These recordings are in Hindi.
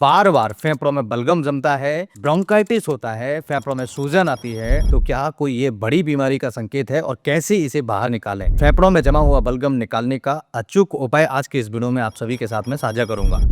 बार बार फेफड़ों में बलगम जमता है, ब्रोंकाइटिस होता है, फेफड़ों में सूजन आती है, तो क्या कोई ये बड़ी बीमारी का संकेत है और कैसे इसे बाहर निकालें? फेफड़ों में जमा हुआ बलगम निकालने का अचूक उपाय आज के इस वीडियो में आप सभी के साथ में साझा करूंगा।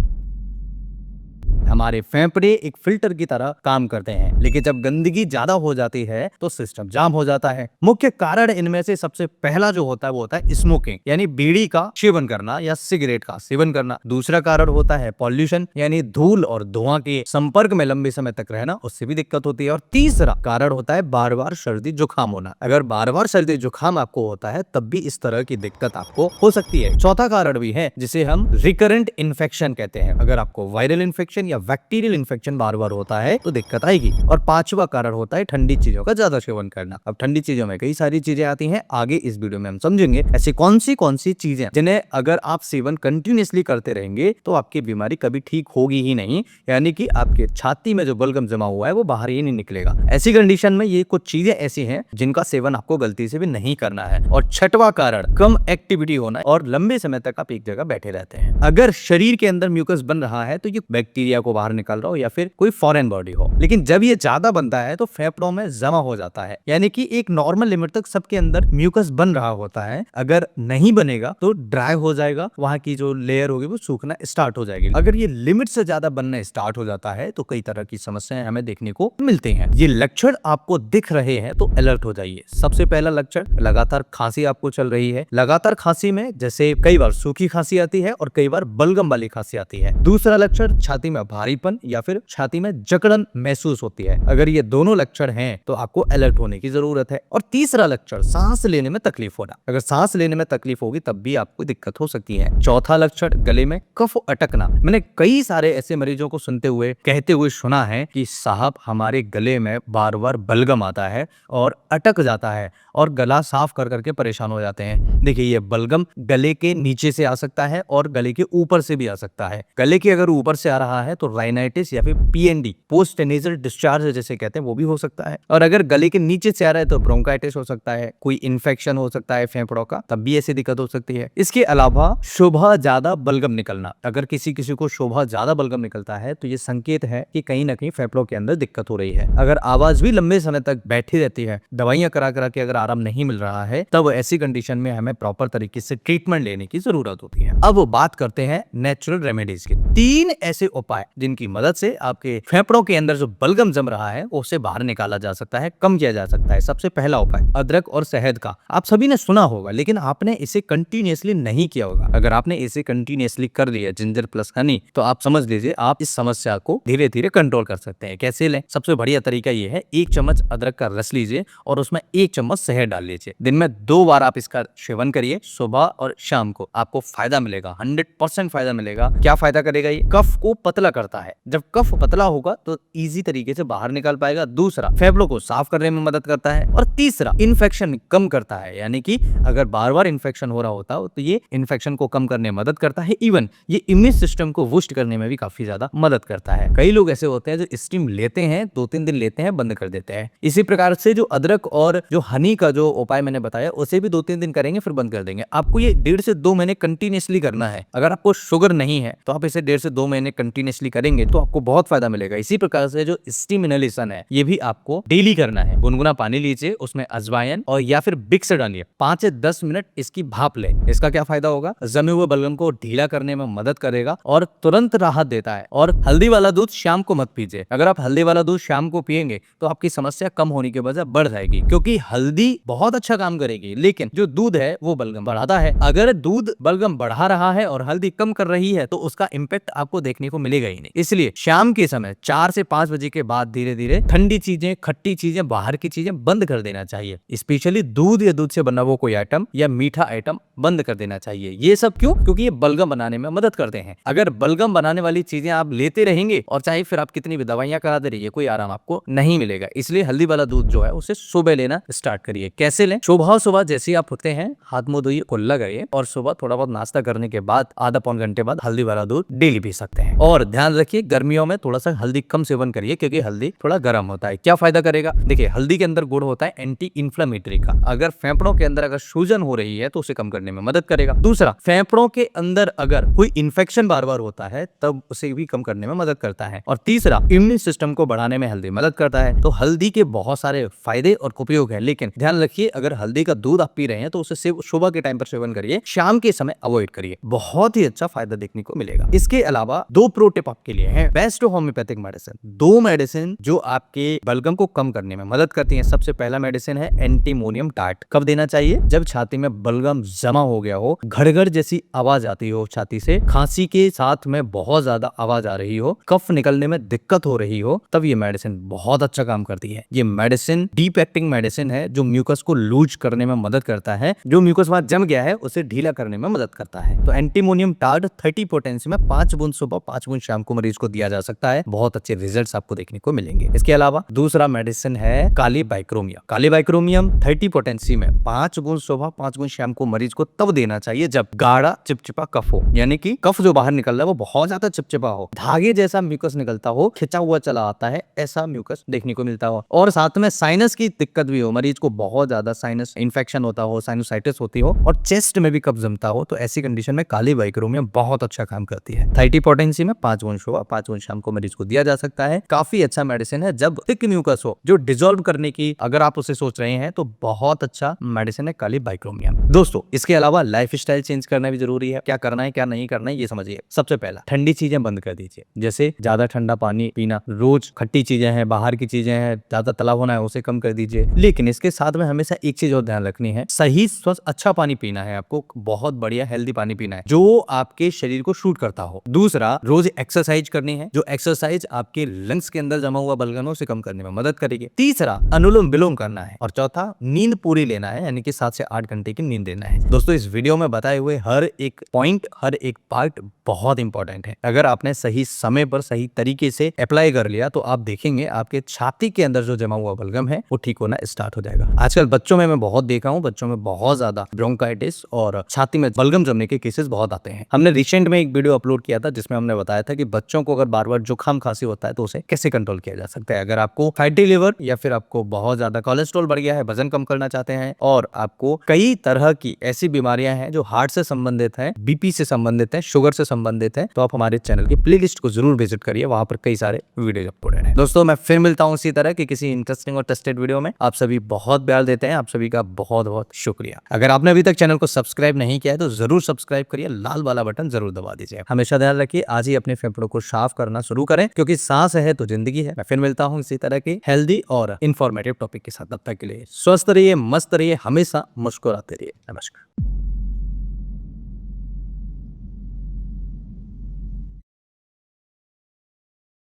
हमारे फेफड़े एक फिल्टर की तरह काम करते हैं, लेकिन जब गंदगी ज्यादा हो जाती है तो सिस्टम जाम हो जाता है। मुख्य कारण इनमें से सबसे पहला जो होता है वो होता है स्मोकिंग, यानी बीड़ी का सेवन करना या सिगरेट का सेवन करना। दूसरा कारण होता है पॉल्यूशन, यानी धूल और धुआं के संपर्क में लंबे समय तक रहना, उससे भी दिक्कत होती है। और तीसरा कारण होता है बार बार सर्दी जुकाम होना। अगर बार बार सर्दी जुकाम आपको होता है तब भी इस तरह की दिक्कत आपको हो सकती है। चौथा कारण भी है जिसे हम रिकरेंट इन्फेक्शन कहते हैं। अगर आपको वायरल इन्फेक्शन या बैक्टीरियल इन्फेक्शन बार बार होता है तो दिक्कत आएगी। और पांचवा कारण होता है ठंडी चीजों का ज्यादा सेवन करना। अब ठंडी चीजों में कई सारी चीजें आती हैं, आगे इस वीडियो में हम समझेंगे ऐसी कौन सी चीजें जिन्हें अगर आप सेवन कंटिन्यूअसली करते रहेंगे तो आपकी बीमारी कभी ठीक होगी ही नहीं, यानी कि आपके छाती में जो बलगम जमा हुआ है वो बाहर ही नहीं निकलेगा। ऐसी कंडीशन में ये कुछ चीजें ऐसी हैं जिनका सेवन आपको गलती से भी नहीं करना है। और छठवां कारण कम एक्टिविटी होना और लंबे समय तक आप एक जगह बैठे रहते हैं। अगर शरीर के अंदर म्यूकस बन रहा है तो ये बैक्टीरिया को बाहर निकाल रहा हो या फिर कोई फॉरेन बॉडी हो, लेकिन जब ये ज्यादा बनता है तो फेफड़ों में जमा हो जाता है, यानी कि एक नॉर्मल लिमिट तक सबके अंदर म्यूकस बन रहा होता है। अगर नहीं बनेगा तो ड्राई हो जाएगा, वहां की जो लेयर होगी वो सूखना स्टार्ट हो जाएगी। अगर ये लिमिट से ज्यादा बनना स्टार्ट हो जाता है तो कई तरह की समस्याएं हमें देखने को मिलती हैं। ये लक्षण आपको दिख रहे हैं तो अलर्ट हो जाइए। सबसे पहला लक्षण, लगातार खांसी आपको चल रही है। लगातार खांसी में जैसे कई बार सूखी खांसी आती है और कई बार बलगम वाली खांसी आती है। दूसरा लक्षण, छाती में भारीपन या फिर छाती में जकड़न महसूस होती है। अगर ये दोनों लक्षण हैं तो आपको अलर्ट होने की जरूरत है। और तीसरा लक्षण, सांस लेने में तकलीफ होना। अगर सांस लेने में तकलीफ होगी तब भी आपको दिक्कत हो सकती है। चौथा लक्षण, गले में कफ अटकना। मैंने कई सारे ऐसे मरीजों को सुनते हुए कहते हुए सुना है कि साहब हमारे गले में बार बार बलगम आता है और अटक जाता है और गला साफ कर करके परेशान हो जाते हैं। देखिए, ये बलगम गले के नीचे से आ सकता है और गले के ऊपर से भी आ सकता है। गले के अगर ऊपर से आ रहा है तो राइनाइटिस या फिर पीएनडी, पोस्ट नेजल डिस्चार्ज जैसे कहते हैं, वो भी हो सकता है। और अगर गले के नीचे से आ रहा है तो ब्रोंकाइटिस हो सकता है, कोई इन्फेक्शन हो सकता है फेफड़ों का, तब भी ऐसी दिक्कत हो सकती है। इसके अलावा सुबह ज्यादा बलगम निकलना। अगर किसी को सुबह ज्यादा बलगम निकलता है तो ये संकेत है कि कहीं ना कहीं फेफड़ों के अंदर दिक्कत हो रही है। अगर आवाज भी लंबे समय तक बैठी रहती है, दवाइयां करा करा के अगर आराम नहीं मिल रहा है, तब ऐसी कंडीशन में हमें प्रॉपर तरीके से ट्रीटमेंट लेने की जरूरत होती है। अब बात करते हैं नेचुरल रेमेडीज की। 3 ऐसे उपाय जिनकी मदद से आपके फेफड़ों के अंदर जो बलगम जम रहा है उसे बाहर निकाला जा सकता है, कम किया जा सकता है। सबसे पहला उपाय, अदरक और शहद का। आप सभी ने सुना होगा लेकिन आपने इसे कंटिन्यूअसली नहीं किया होगा। अगर आपने इसे कंटिन्यूअसली कर लिया, जिंजर प्लस हनी, तो आप समझ लीजिए आप इस समस्या को धीरे धीरे कंट्रोल कर सकते हैं। कैसे लें? सबसे बढ़िया तरीका ये है, 1 चम्मच अदरक का रस लीजिए और उसमें 1 चम्मच शहद डाल लीजिए। दिन में 2 बार आप इसका सेवन करिए, सुबह और शाम को। आपको फायदा मिलेगा, 100% फायदा मिलेगा। क्या फायदा करेगा? ये कफ को पतला करता है। जब कफ पतला होगा तो इजी तरीके से बाहर निकाल पाएगा। दूसरा, फेफड़ों को साफ करने में मदद करता है। और तीसरा, इन्फेक्शन कम करता है, यानी कि अगर बार बार इन्फेक्शन हो रहा होता हो तो ये इन्फेक्शन को कम करने में मदद करता है। इवन ये इम्यून सिस्टम को बूस्ट करने में भी काफी ज्यादा मदद करता है। कई लोग ऐसे होते हैं जो स्टीम लेते हैं, 2-3 दिन लेते हैं, बंद कर देते हैं। इसी प्रकार से जो अदरक और जो हनी का जो उपाय मैंने बताया उसे भी 2-3 दिन करेंगे फिर बंद कर देंगे। आपको ये 1.5 से 2 महीने कंटिन्यूअसली करना है। अगर आपको शुगर नहीं है तो आप इसे 1.5 से 2 महीने कंटिन्यूअसली करेंगे तो आपको बहुत फायदा मिलेगा। इसी प्रकार से जो स्टीम इनहेलेशन है ये भी आपको डेली करना है। गुनगुना पानी लीजिए, उसमें अजवाइन और या फिर विक्स डालिए, 5 से 10 मिनट इसकी भाप ले। इसका क्या फायदा होगा? जमे हुए बलगम को ढीला करने में मदद करेगा और तुरंत राहत देता है। और हल्दी वाला दूध शाम को मत पीजिए। अगर आप हल्दी वाला दूध शाम को पिएंगे तो आपकी समस्या कम होने के बजाय बढ़ जाएगी, क्योंकि हल्दी बहुत अच्छा काम करेगी लेकिन जो दूध है वो बलगम बढ़ाता है। अगर दूध बलगम बढ़ा रहा है और हल्दी कम कर रही है तो उसका इम्पैक्ट आपको देखने को मिलेगा ही नहीं। इसलिए शाम के समय 4 से 5 बजे के बाद धीरे धीरे ठंडी चीजें, खट्टी चीजें, बाहर की चीजें बंद कर देना चाहिए। स्पेशली दूध या दूध से बना हुआ कोई आइटम या मीठा आइटम बंद कर देना चाहिए। ये सब क्यों? क्योंकि ये बलगम बनाने में मदद करते हैं। अगर बलगम बनाने वाली चीजें आप लेते रहेंगे और चाहे फिर आप कितनी भी दवाइयां करा दे रहिए, कोई आराम आपको नहीं मिलेगा। इसलिए हल्दी वाला दूध जो है उसे सुबह लेना स्टार्ट करिए। कैसे लें? सुबह सुबह जैसे ही आप उठते हैं, हाथ मुंह धोइए, कुल्ला करिए और सुबह थोड़ा बहुत नाश्ता करने के बाद आधा पौन घंटे बाद हल्दी वाला दूध डेली पी सकते हैं। और ध्यान ध्यान रखिए गर्मियों में थोड़ा सा हल्दी कम सेवन करिए, क्योंकि हल्दी थोड़ा गर्म होता है। क्या फायदा करेगा? देखिए हल्दी के अंदर गुण होता है एंटी इन्फ्लेमेटरी का। अगर फेफड़ों के अंदर अगर सूजन हो रही है तो उसे कम करने में मदद करेगा। दूसरा, फेफड़ों के अंदर अगर कोई इन्फेक्शन बार बार होता है तब उसे भी कम करने में मदद करता है। और तीसरा, इम्यून सिस्टम को बढ़ाने में हल्दी मदद करता है। तो हल्दी के बहुत सारे फायदे और उपयोग है, लेकिन ध्यान रखिए अगर हल्दी का दूध आप पी रहे हैं तो उसे सिर्फ सुबह के टाइम पर सेवन करिए, शाम के समय अवॉइड करिए। बहुत ही अच्छा फायदा देखने को मिलेगा। इसके अलावा 2 प्रो टिप आपके लिए है। बेस्ट होम्योपैथिक मेडिसिन, 2 मेडिसिन जो आपके बलगम को कम करने में मदद करती है। सबसे पहला मेडिसिन है एंटीमोनियम टार्ट। कब देना चाहिए? जब छाती में बलगम जमा हो गया हो, घड़घड़ जैसी आवाज आती हो छाती से, खांसी के साथ में बहुत ज्यादा आवाज आ रही हो, कफ निकलने में दिक्कत हो रही हो, तब ये मेडिसिन बहुत अच्छा काम करती है। ये मेडिसिन डीप एक्टिंग मेडिसिन है जो म्यूकस को लूज करने में मदद करता है। जो म्यूकस वहां जम गया है उसे ढीला करने में मदद करता है। तो एंटीमोनियम टार्ट 30 पोटेंसी में 5 बूंद सुबह 5 बूंद शाम को मरीज को दिया जा सकता है। बहुत अच्छे रिजल्ट्स आपको देखने को मिलेंगे। इसके अलावा दूसरा मेडिसिन है काली बाइक्रोमियम। काली बाइक्रोमियम 30 पोटेंसी में 5 बूंद सुबह 5 बूंद शाम को मरीज को तब देना चाहिए जब गाढ़ा चिपचिपा कफ हो, यानी कि कफ जो बाहर निकल रहा है वो बहुत ज्यादा चिपचिपा हो, धागे जैसा म्यूकस निकलता हो, खिंचा हुआ चला आता है, ऐसा म्यूकस देखने को मिलता हो। और साथ में साइनस की दिक्कत भी हो, मरीज को बहुत ज्यादा साइनस इन्फेक्शन होता हो, साइनोसाइटिस होती हो और चेस्ट में भी कफ जमता हो, तो ऐसी कंडीशन में काली बाइक्रोमियम बहुत अच्छा काम करती है। 30 पोटेंसी में 5 बूंद सुबह 5 बूंद शाम को मरीज को दिया जा सकता है। काफी अच्छा मेडिसिन है जब थिक म्यूकस हो, जो डिसॉल्व करने की अगर आप उसे सोच रहे हैं तो बहुत अच्छा मेडिसिन है काली बाइक्रोमियम। दोस्तों इसके अलावा लाइफस्टाइल चेंज करना भी जरूरी है। क्या करना है क्या नहीं करना है ये समझिए। सबसे पहला, ठंडी चीजें बंद कर दीजिए, जैसे ज्यादा ठंडा पानी पीना, रोज खट्टी चीजें हैं, बाहर की चीजें हैं, ज्यादा तला होना है उसे कम कर दीजिए। लेकिन इसके साथ में हमेशा एक चीज और ध्यान रखनी है, सही स्वस्थ अच्छा पानी पीना है आपको, बहुत बढ़िया हेल्दी पानी पीना है जो आपके शरीर को शूट करता हो। दूसरा, रोज एक्सरसाइज करनी है, जो एक्सरसाइज आपके लंग्स के अंदर जमा हुआ बलगनों से कम करने में मदद करेगी। तीसरा, अनुलोम विलोम करना है। और चौथा, नींद पूरी लेना है, यानी कि 7 से 8 घंटे की नींद लेना है। दोस्तों इस वीडियो में बताए हुए हर एक पॉइंट, हर एक पार्ट बहुत इंपॉर्टेंट है। अगर आपने सही समय पर सही तरीके से अप्लाई कर लिया तो आप देखेंगे आपके छाती के अंदर जो जमा हुआ बलगम है वो ठीक होना स्टार्ट हो जाएगा। आजकल बच्चों में मैं बहुत देखा हूँ, बच्चों में बहुत ज्यादा ब्रोंकाइटिस और छाती में बलगम जमने के केसेस बहुत आते हैं। हमने रिसेंट में एक वीडियो अपलोड किया था जिसमें हमने बताया था कि बच्चों को अगर बार बार जुकाम खांसी होता है तो उसे कैसे कंट्रोल किया जा सकता है। अगर आपको फैटी लिवर या फिर आपको बहुत ज्यादा कोलेस्ट्रॉल बढ़ गया है, वजन कम करना चाहते हैं और आपको कई तरह की ऐसी बीमारियां हैं जो हार्ट से संबंधित है, बीपी से संबंधित है, शुगर से संबंधित है, तो आप हमारे चैनल की प्लेलिस्ट को जरूर विजिट करिए, वहां पर कई सारे वीडियो अपलोडेड हैं। दोस्तों मैं फिर मिलता हूं इसी तरह की किसी इंटरेस्टिंग और टेस्टेड वीडियो में। आप सभी बहुत प्यार देते हैं, आप सभी का बहुत बहुत शुक्रिया। अगर आपने अभी तक चैनल को सब्सक्राइब नहीं किया है तो जरूर सब्सक्राइब करिए, लाल वाला बटन जरूर दबा दीजिए। हमेशा ध्यान रखिए आज ही अपने फेफड़ों को साफ करना शुरू करें, क्योंकि सांस है तो जिंदगी है। मैं फिर मिलता हूं इसी तरह की हेल्दी और इंफॉर्मेटिव टॉपिक के साथ। तब तक के लिए स्वस्थ रहिए, मस्त रहिए, हमेशा मुस्कुराते रहिए। नमस्कार।